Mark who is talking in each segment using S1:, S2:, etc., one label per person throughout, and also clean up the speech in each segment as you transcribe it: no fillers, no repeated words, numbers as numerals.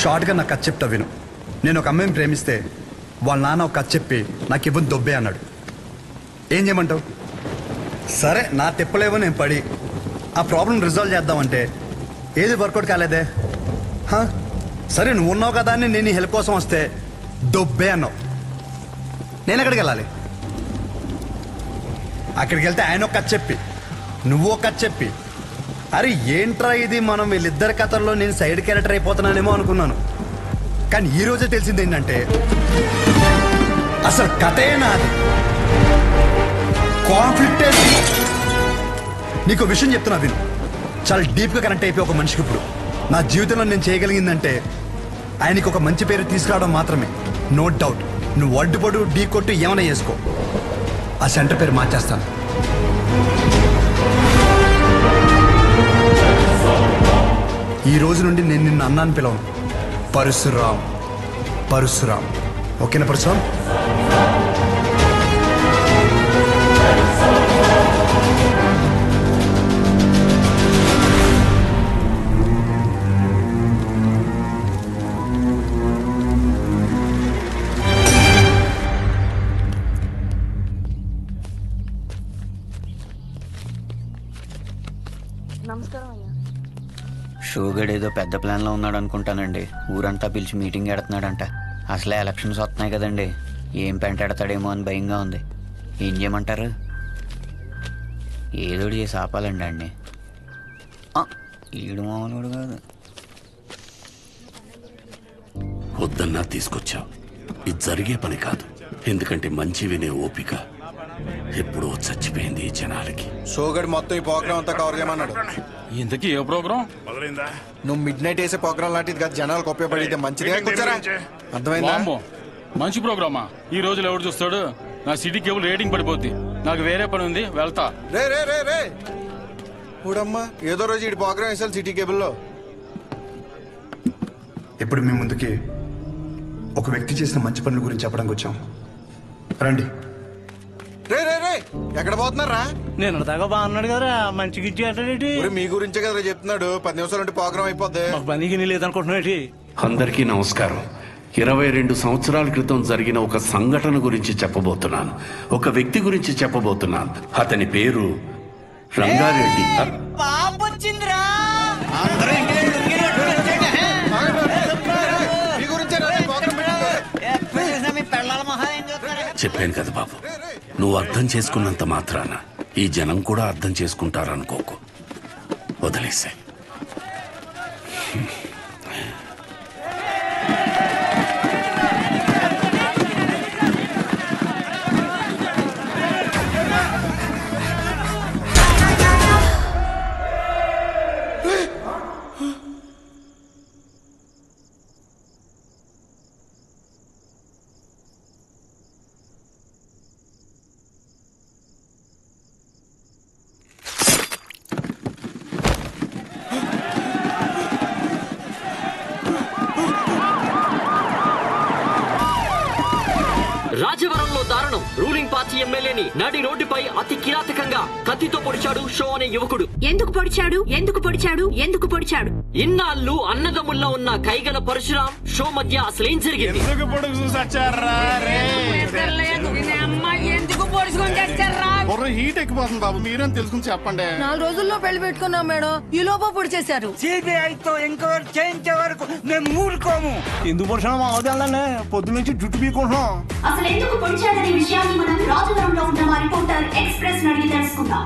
S1: షార్ట్గా నాకు కథ చెప్తా విను. నేను ఒక అమ్మాయిని ప్రేమిస్తే వాళ్ళ నాన్న ఒక కథ చెప్పి నాకు ఇవ్వని దొబ్బే అన్నాడు. ఏం చేయమంటావు? సరే నా తిప్పలేవో నేను పడి ఆ ప్రాబ్లం రిజాల్వ్ చేద్దామంటే ఏది వర్కౌట్ కాలేదే. సరే నువ్వు ఉన్నావు కదా అని నేను హెల్ప్ కోసం వస్తే దొబ్బే అన్నావు. నేను ఎక్కడికి వెళ్ళాలి? అక్కడికి వెళ్తే ఆయన ఒక కథ చెప్పి నువ్వు ఒక కథ చెప్పి అరే ఏంట్రా ఇది, మనం వీళ్ళిద్దరి కథల్లో నేను సైడ్ క్యారెక్టర్ అయిపోతున్నానేమో అనుకున్నాను. కానీ ఈ రోజే తెలిసింది ఏంటంటే అసలు కథే నాది, కాన్ఫ్లిక్టే. నీకు విషయం చెప్తున్నా విను. చాలా డీప్గా కనెక్ట్ అయిపోయి ఒక మనిషికి ఇప్పుడు నా జీవితంలో నేను చేయగలిగిందంటే ఆయనకి ఒక మంచి పేరు తీసుకురావడం మాత్రమే. నో డౌట్ నువ్వు అడ్డుపడు ఢీ కొట్టు ఏమైనా చేసుకో, ఆ సెంటర్ పేరు మార్చేస్తాను. ఈ రోజు నుండి నేను నిన్ను అన్నాను పిలవను, పరశురాం. పరశురాం, ఓకేనా పరశురాం?
S2: షోగడ్ ఏదో పెద్ద ప్లాన్లో ఉన్నాడు అనుకుంటానండి. ఊరంతా పిలిచి మీటింగ్ ఎడుతున్నాడంట. అసలే ఎలక్షన్స్ వస్తున్నాయి కదండి, ఏం పెంటాడతాడేమో అని భయంగా ఉంది. ఏం చేయమంటారు? ఏదోడు చేసి ఆపాలండి అండి. ఈడు మామూలుడు కాదు.
S3: వద్దన్నా తీసుకొచ్చావు, ఇది జరిగే పని కాదు. ఎందుకంటే మంచి వినే ఓపిక ఎప్పుడో చచ్చిపోయింది ఈ జనాలకి.
S4: షోగడ్ మొత్తం ఈ ప్రోగ్రామ్ అంతా కవర్ చేయమన్నాడు.
S5: ఇంతకీ ఏ ప్రోగ్రామ్?
S4: నువ్వు మిడ్ నైట్ వేసే ప్రోగ్రామ్ లాంటిది కదా, జనాలకు ఉపయోగపడితే మంచిదే. అర్థమైందా?
S5: మంచి ప్రోగ్రామా? ఈ రోజులు ఎవరు చూస్తాడు? నా సిటీ కేబుల్ రేటింగ్ పడిపోద్ది. నాకు వేరే పని ఉంది, వెళ్తా.
S4: రే రే రే రే ఊడమ్మా, ఏదో రోజు ఈ ప్రోగ్రామ్ వేసాలి సిటీ కేబుల్లో.
S1: ఇప్పుడు మీ ముందుకి ఒక వ్యక్తి చేసిన మంచి పనుల గురించి చెప్పడానికి వచ్చాం. రండి.
S4: రే రే రే ఎక్కడ పోతున్నారా?
S6: నేను దాకా బాగున్నాడు కదా, మంచిగా ఇచ్చేటి.
S4: మీ గురించే కదా చెప్తున్నాడు. 10 నిమిషాలు ప్రోగ్రామ్ అయిపోద్ది.
S6: పనికి లేదనుకుంటున్నాడు.
S3: అందరికీ నమస్కారం. 22 సంవత్సరాల క్రితం జరిగిన ఒక సంఘటన గురించి చెప్పబోతున్నాను. ఒక వ్యక్తి గురించి చెప్పబోతున్నాను. అతని పేరు రంగారెడ్డి. చెప్పాను కదా బాబు, నువ్వు అర్థం చేసుకున్నంత మాత్రాన ఈ జనం కూడా అర్థం చేసుకుంటారనుకోకు. వదిలేసాయి.
S7: రాజవరంలో దారుణం. రూలింగ్ పార్టీ ఎమ్మెల్యేని నడి రోడ్డుపై అతి కిరాతకంగా కత్తితో పొడిచాడు షో అనే యువకుడు.
S8: ఎందుకు పొడిచాడు? ఎందుకు పొడిచాడు? ఎందుకు పొడిచాడు?
S7: ఇన్నాళ్ళు అన్నదమ్ముల్లో ఉన్న కైగల పరశురాం షో మధ్య అసలేం జరిగింది?
S5: హీట్ ఎక్కిపోతుంది బాబు, మీరేం తెలుసుకుని చెప్పండి.
S8: 4 రోజుల్లో పెళ్లి పెట్టుకున్నాం మేడం, ఈ లోపల పొడి చేశారు.
S6: సిబిఐతో ఎంక్వైరీ చేయించే వరకు మేము ఊరుకోము. ఎందుకు పొడిచాము మా అవదాలనే పొద్దు నుంచి జుట్టు పీకుంటున్నాం.
S8: అసలు ఎందుకు పొడిచాడనే విషయాన్ని మనం రాజవరంలో ఉన్న మా రిపోర్టర్ ఎక్స్ప్రెస్ అడిగి తెలుసుకుందాం.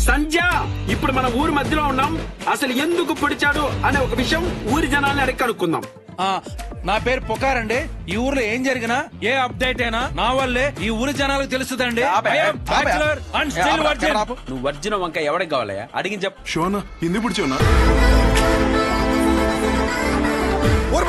S7: సంధ్య, ఇప్పుడు మన ఊరి మధ్యలో ఉన్నాం. అసలు ఎందుకు పొడిచాడు అనే ఒక విషయం ఊరి జనాల్ని అడిగి కనుక్కుందాం.
S9: నా పేరు పుకారండి. ఈ ఊర్లో ఏం జరిగినా ఏ అప్డేట్ అయినా నా వల్లే ఈ ఊరి జనాలకు తెలుస్తుందండి.
S7: నువ్వు వర్జిన వంకాయ ఎవరికి కావాలయ్యా? అడిగి చెప్పు.
S5: షోనా ఎందుకు పొడిచావునా?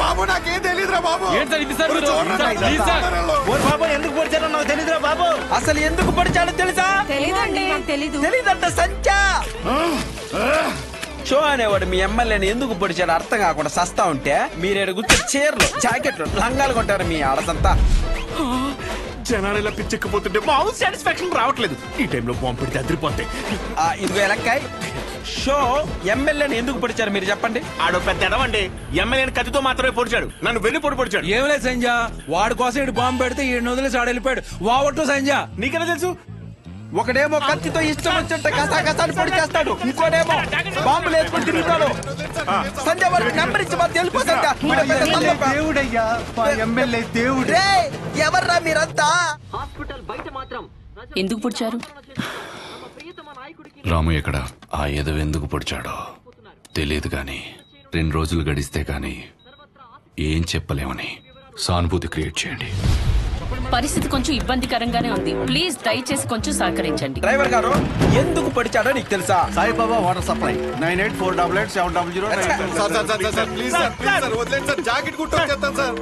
S4: బాబు నాకేం తెలీదురా బాబు.
S6: బాబు ఎందుకు పొడిచాడో నాకు తెలీదురా బాబు.
S9: అసలు ఎందుకు పొడిచాడో తెలుసా?
S8: తెలీదండి.
S9: తెలీదంట సంచా. షో అనేవాడు మీ ఎమ్మెల్యేని ఎందుకు పొడిచాడు అర్థం కాకుండా సస్తా ఉంటే మీరేడు గుర్తు చీరలు జాకెట్లు లంగాలు కొట్టారు మీ ఆడసంతా.
S5: జనాలు ఇలా పిచ్చెక్కిపోతుంటే మామూలు సాటిస్ఫాక్షన్ రావట్లేదు. ఈ టైంలో బాంబు పెడితే అదిరిపోతాయి.
S9: ఇదిగో ఎలక్కాయ్ షో ఎమ్మెల్యేని ఎందుకు పొడిచారు మీరు చెప్పండి.
S6: ఆడో పెద్ద ఎడవండి. ఎమ్మెల్యేని కత్తితో మాత్రమే పొడిచాడు, నన్ను వెన్ను పొడిచాడు.
S10: ఏం లేదు సంజ, వాడి కోసం ఇటు బాంబు పెడితే ఈ వదిలేసి ఆడ వెళ్ళిపోయాడు. వావట్టు సంజ.
S6: నీకెలా తెలుసు?
S9: ఒకడేమో కత్తితో ఇష్టం వచ్చినట్టు కసాకసాన్ని పొడి చేస్తాడు, ఇంకోడేమో బాంబులు వేసుకొని తిరుగుతాడు. సంజయ్ వారికి నెంబర్ ఇచ్చి మా తెలుపు
S10: దేవుడయ్యా, ఎమ్మెల్యే దేవుడు.
S9: ఎవర్రా మీరంతా?
S7: హాస్పిటల్ బయట మాత్రం
S11: ఎందుకు పుడిచారు?
S3: రాము ఎక్కడ? ఆ ఎదవ ఎందుకు పొడిచాడో తెలియదు కానీ 2 రోజులు గడిస్తే కానీ ఏం చెప్పలేమని సానుభూతి క్రియేట్ చేయండి.
S11: పరిస్థితి కొంచెం ఇబ్బందికరంగానే ఉంది. ప్లీజ్ దయచేసి కొంచెం సహకరించండి.
S9: డ్రైవర్ గారు ఎందుకు పొడిచాడో నీకు తెలుసా?
S4: Saibaba water supply 98488700. Please sir వదిలేండి సార్, జాకెట్ కుట్టొచ్చేస్తాను సార్.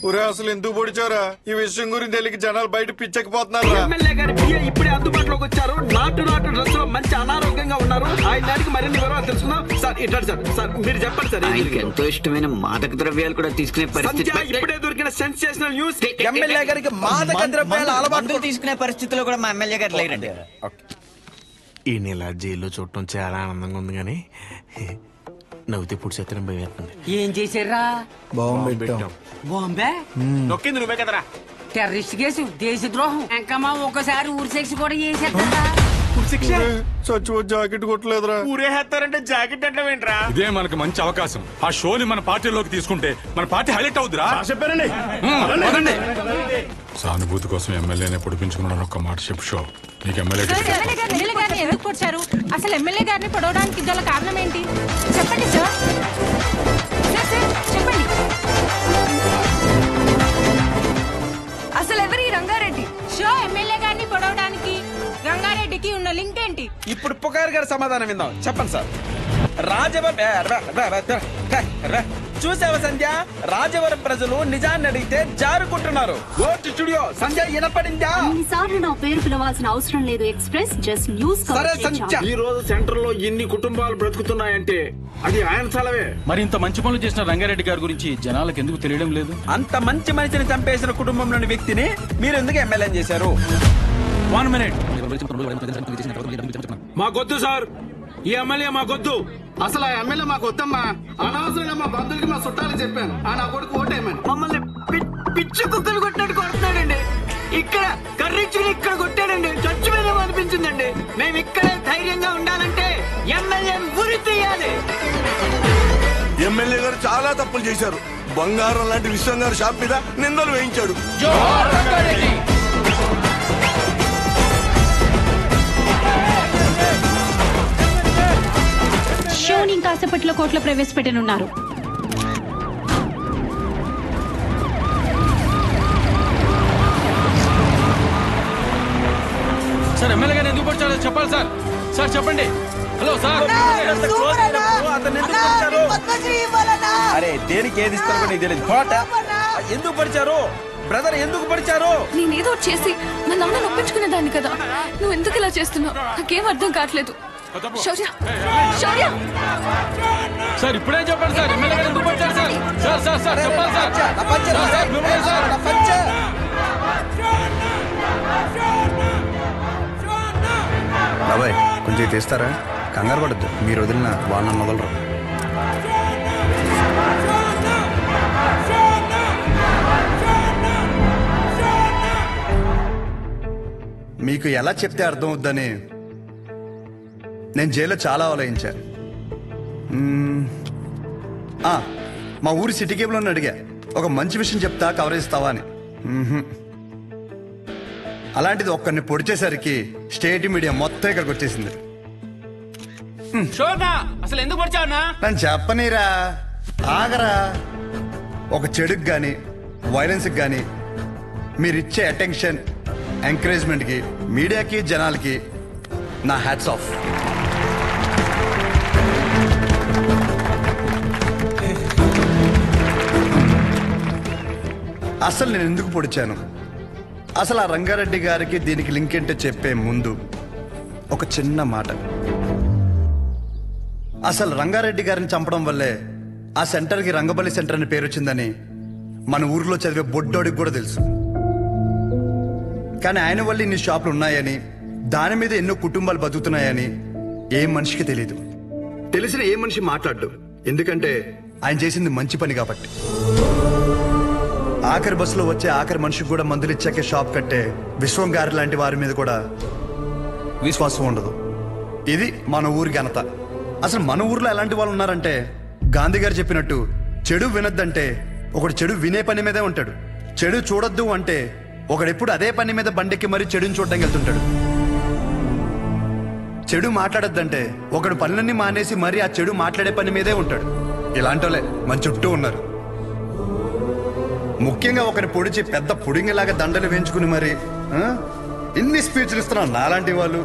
S4: ఒరే అసలు ఎందుకు పొడిచారా? ఈ విషయం గురించి తెలియక జనాలు బయట పిచ్చకపోతున్నారు.
S9: ఎమ్మెల్యే గారి పిఏ ఇప్పుడే అందుబాటులోకి వచ్చారు. నాటు డ్రెస్ లో మంచి అనారోగ్యంగా ఉన్నారు. ఆయన దానికి మరిన్ని వివరాలు తెలుసుకుందాం. సార్ ఇట్లా సార్ మీరు చెప్పండి సార్.
S2: ఆయనకి ఎంతో ఇష్టమైన మాదక ద్రవ్యాలు కూడా తీసుకునే పరిస్థితి.
S9: ఇప్పుడే దొరికిన సెన్సేషనల్ న్యూస్, ఎమ్మెల్యే గారికి మాదక ద్రవ్యాల అలవాటు
S2: తీసుకునే పరిస్థితిలో కూడా మా ఎమ్మెల్యే గారు లేరండి.
S6: ఈ నెల జైల్లో చూడటం చాలా ఆనందంగా ఉంది కానీ నవ్వుతే పుడి చేతనం భయవేస్తుంది.
S10: ఏం చేశారా? బాంబే
S6: నొక్కింది నువ్వే కదరా.
S10: టెర్రరిస్ట్ కేసు, దేశద్రోహం, ఇంకా ఒకసారి ఊరి శిక్ష కూడా చేసేస్తా.
S4: జాకెట్ కొట్టలేదురా.
S6: ఊరేస్తారంటే జాకెట్ అంటే ఏంట్రా?
S5: ఇదే మనకు మంచి అవకాశం. ఆ షోని మన పార్టీలోకి తీసుకుంటే మన పార్టీ హైలైట్ అవుద్దిరా.
S6: చెప్పారండి.
S5: సానుభూతి కోసం ఎమ్మెల్యేనే పొడిపించుకున్నాను. ఒక్క మాట చెప్పు షో. నీకు ఎమ్మెల్యే
S11: గారిని ఎందుకు పొడిచారు? అసలు ఎమ్మెల్యే గారిని పొడవడానికి గల కారణం ఏంటి? చెప్పండి సార్. చెప్పండి. అసలు ఎవరి రంగారెడ్డి? షో ఎమ్మెల్యే గారిని పొడవడానికి రంగారెడ్డికి ఉన్న లింక్ ఏంటి?
S9: ఇప్పుడు పుకార్ గారి సమాధానం విందాం. చెప్పండి సార్. చూసావా సంధ్య, రాజవరం ప్రజలు నిజాన్ని అడిగితే జారుకుంటున్నారు. స్టూడియో సంధ్య వినపడిందా?
S8: సార్లు నా పేరు పిలవాల్సిన అవసరం లేదు. Express just news.
S6: ఈ రోజు సెంటర్ లో ఎన్ని కుటుంబాలు బ్రతుకుతున్నాయంటే అది ఆయన చలవే.
S5: మరి ఇంత మంచి పనులు చేసిన రంగారెడ్డి గారి గురించి జనాలకు ఎందుకు తెలియడం లేదు?
S9: అంత మంచి మనిషిని చంపేసిన కుటుంబంలోని వ్యక్తిని మీరు ఎందుకు ఎమ్మెల్యే చేశారు?
S5: 1 minute.
S6: మాకొద్దు సార్, ఈ ఎమ్మెల్యే మాకొద్దు. అసలు ఆ ఎమ్మెల్యే మాకు వద్దమ్మా. అనవసరంగా మా బంధువులకి మా చుట్టాలు చెప్పాను. ఆ నా కొడుకు ఓటేయమని
S9: మమ్మల్ని పిచ్చి కుక్కలు కొట్టినట్టు కొడుతున్నాడండి. ఇక్కడ కర్రీచుకుని ఇక్కడ కొట్టాడండి. చచ్చిపోయినా అనిపించిందండి. మేము ఇక్కడే ధైర్యంగా ఉండాలంటే ఎమ్మెల్యే ఉరి తీయాలి.
S4: ఎమ్మెల్యే గారు చాలా తప్పులు చేశారు. బంగారం లాంటి విశ్వం గారు షాప్ మీద నిందలు వేయించాడు.
S11: షోని కాసేపట్లో కోర్టులో ప్రవేశపెట్టనున్నారు.
S5: సార్ ఎమ్మెల్యే గారు ఎందుకు పొడిచారో చెప్పాలి సార్. సార్ చెప్పండి. Hello sir.
S9: అరే దేనికి ఏది ఇస్తారు కూడా నీకు తెలియదు. ఎందుకు పడిచారు బ్రదర్? ఎందుకు పడిచారు?
S11: నేనేదో చేసి మా నాన్న నొప్పించుకునే దాన్ని కదా. నువ్వు ఎందుకు ఇలా చేస్తున్నావు? నాకేం అర్థం కావట్లేదు. శౌర్య, శౌర్య.
S5: సార్ ఇప్పుడే చెప్పండి సార్. ఎమ్మెల్యే గారు ఎందుకు పొడిచారు సార్? సార్ సార్ సార్ చెప్పాలి సార్.
S1: బాబాయ్ కొంచెం తీస్తారా? కంగారు పడద్దు. మీరు వదిలిన వాళ్ళని మొదలరు. మీకు ఎలా చెప్తే అర్థం అవుద్దని నేను జైల్లో చాలా ఆలోచించా. మా ఊరి సిటీ కేబుల్ అని అడిగా, ఒక మంచి విషయం చెప్తా కవరేజ్ ఇస్తావా అని. అలాంటిది ఒక్కరిని పొడిచేసరికి స్టేట్ మీడియా మొత్తం ఇక్కడికి వచ్చేసింది.
S5: అసలు ఎందుకు పొడిచావునా?
S1: నన్ను చెప్పనీరా, ఆగరా. ఒక చెడుకు కానీ వైలెన్స్కి కానీ మీరిచ్చే అటెన్షన్, ఎంకరేజ్మెంట్కి మీడియాకి జనాలకి నా హ్యాట్స్ ఆఫ్. అసలు నేను ఎందుకు పొడిచాను, అసలు ఆ రంగారెడ్డి గారికి దీనికి లింక్ ఏంటో చెప్పే ముందు ఒక చిన్న మాట. అసలు రంగారెడ్డి గారిని చంపడం వల్లే ఆ సెంటర్కి రంగబలి సెంటర్ అని పేరు వచ్చిందని మన ఊర్లో చదివే బొడ్డోడికి కూడా తెలుసు. కానీ ఆయన వల్ల ఇన్ని షాపులు ఉన్నాయని, దాని మీద ఎన్నో కుటుంబాలు బతుకుతున్నాయని ఏ మనిషికి తెలియదు. తెలిసిన ఏ మనిషి మాట్లాడు, ఎందుకంటే ఆయన చేసింది మంచి పని కాబట్టి. ఆఖరి బస్సులో వచ్చే ఆఖరి మనిషికి కూడా మందులు ఇచ్చాకే షాప్ కట్టే విశ్వం గారి లాంటి వారి మీద కూడా విశ్వాసం ఉండదు. ఇది మన ఊరి ఘనత. అసలు మన ఊర్లో ఎలాంటి వాళ్ళు ఉన్నారంటే, గాంధీ గారు చెప్పినట్టు చెడు వినొద్దంటే ఒకడు చెడు వినే పని మీదే ఉంటాడు. చెడు చూడొద్దు అంటే ఒకడెప్పుడు అదే పని మీద బండెక్కి మరీ చెడుని చూడడానికి వెళ్తుంటాడు. చెడు మాట్లాడొద్దంటే ఒకడు పనులన్నీ మానేసి మరీ ఆ చెడు మాట్లాడే పని మీదే ఉంటాడు. ఇలాంటి వాళ్ళే మన చుట్టూ ఉన్నారు. ముఖ్యంగా ఒకరిని పొడిచి పెద్ద పుడింగిలాగా దండలు వేయించుకుని మరి ఇన్ని స్పీచ్లు ఇస్తున్నాను నాలాంటి వాళ్ళు.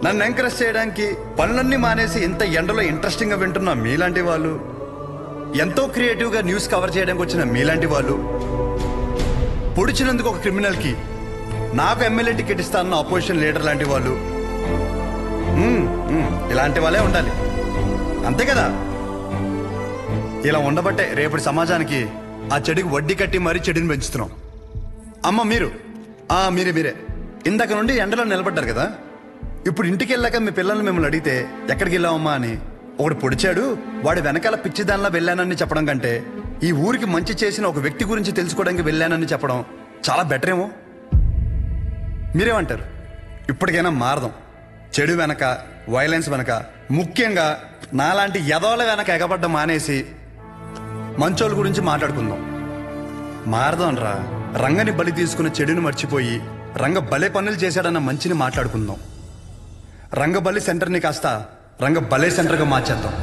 S1: నన్ను ఎంకరేజ్ చేయడానికి పనులన్నీ మానేసి ఇంత ఎండలో ఇంట్రెస్టింగ్ గా వింటున్న మీలాంటి వాళ్ళు, ఎంతో క్రియేటివ్ గా న్యూస్ కవర్ చేయడానికి వచ్చిన మీలాంటి వాళ్ళు, పొడిచినందుకు ఒక క్రిమినల్ కి నాకు ఎమ్మెల్యే టికెట్ ఇస్తానన్న అపోజిషన్ లీడర్ లాంటి వాళ్ళు, ఇలాంటి వాళ్ళే ఉండాలి. అంతే కదా? ఇలా ఉండబట్టే రేపటి సమాజానికి ఆ చెడుకి వడ్డీ కట్టి మరీ చెడుని పెంచుతున్నాం. అమ్మ మీరే ఇందాక నుండి ఎండలో నిలబడ్డారు కదా. ఇప్పుడు ఇంటికి వెళ్ళాక మీ పిల్లల్ని మిమ్మల్ని అడిగితే ఎక్కడికి వెళ్ళావమ్మా అని, ఒకడు పొడిచాడు వాడి వెనకాల పిచ్చిదానిలా వెళ్ళానని చెప్పడం కంటే ఈ ఊరికి మంచి చేసిన ఒక వ్యక్తి గురించి తెలుసుకోవడానికి వెళ్ళానని చెప్పడం చాలా బెటర్ ఏమో. మీరేమంటారు? ఇప్పటికైనా మారదాం. చెడు వెనక, వైలెన్స్ వెనక, ముఖ్యంగా నాలాంటి యదోల వెనక ఎగబడ్డ మానేసి మంచోళ్ళ గురించి మాట్లాడుకుందాం. మారదాం రా. రంగని బలి తీసుకున్న చెడుని మర్చిపోయి రంగ భలే పనులు చేశాడన్న మంచిని మాట్లాడుకుందాం. రంగబలి సెంటర్ని కాస్త రంగ భలే సెంటర్గా మార్చేద్దాం.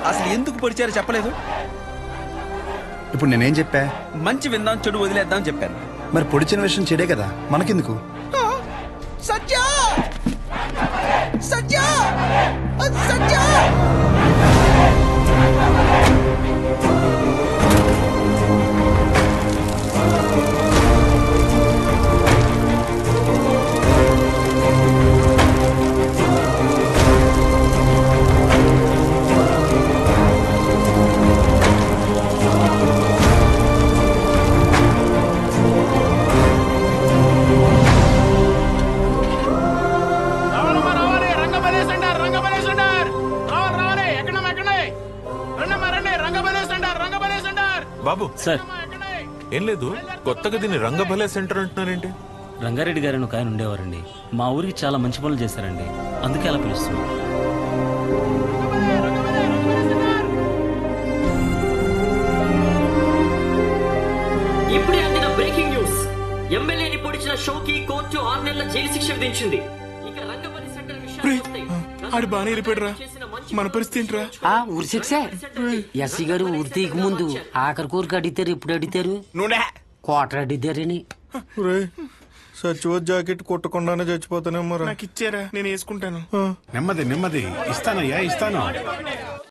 S12: అసలు ఎందుకు పొడిచారో చెప్పలేదు.
S1: ఇప్పుడు నేనేం చెప్పా?
S12: మంచి విందాం, చెడు వదిలేద్దాం చెప్పాను.
S1: మరి పొడిచిన విషయం చెడే కదా, మనకెందుకు?
S12: సత్య సత్య సత్య
S13: బాబు సార్, ఏం లేదు, కొత్తగా దీన్ని రంగభలే సెంటర్ అంటున్నారేంటి?
S14: రంగారెడ్డి గారు ఒక ఆయన ఉండేవారండి. మా ఊరికి చాలా మంచి పనులు చేశారండి, అందుకే అలా పిలుస్తున్నాం.
S7: ఇప్పుడే అందిన బ్రేకింగ్ న్యూస్. ఎమ్మెల్యేని పొడిచిన షోకి కోర్టు 6 నెలల జైలు శిక్ష విధించింది. ఇక రంగబలి సెంటర్ విషయానికి
S13: ఆడి బాగానే వెళ్ళిపోయాడురా, మన పరిస్థితి ఏంట్రా?
S10: ఊరి శిక్ష ఎస్సీ గారు ఊరి తీయక ముందు ఆఖరి కోరిక అడిగారు. ఎప్పుడు అడిగారు? కోటర్ అడిగారని.
S15: సచివ జాకెట్ కొట్టకుండానే చచ్చిపోతానేమో.
S13: నాకు ఇచ్చారా, నేను వేసుకుంటాను.
S16: నెమ్మది ఇస్తానయ్యా, ఇస్తాను.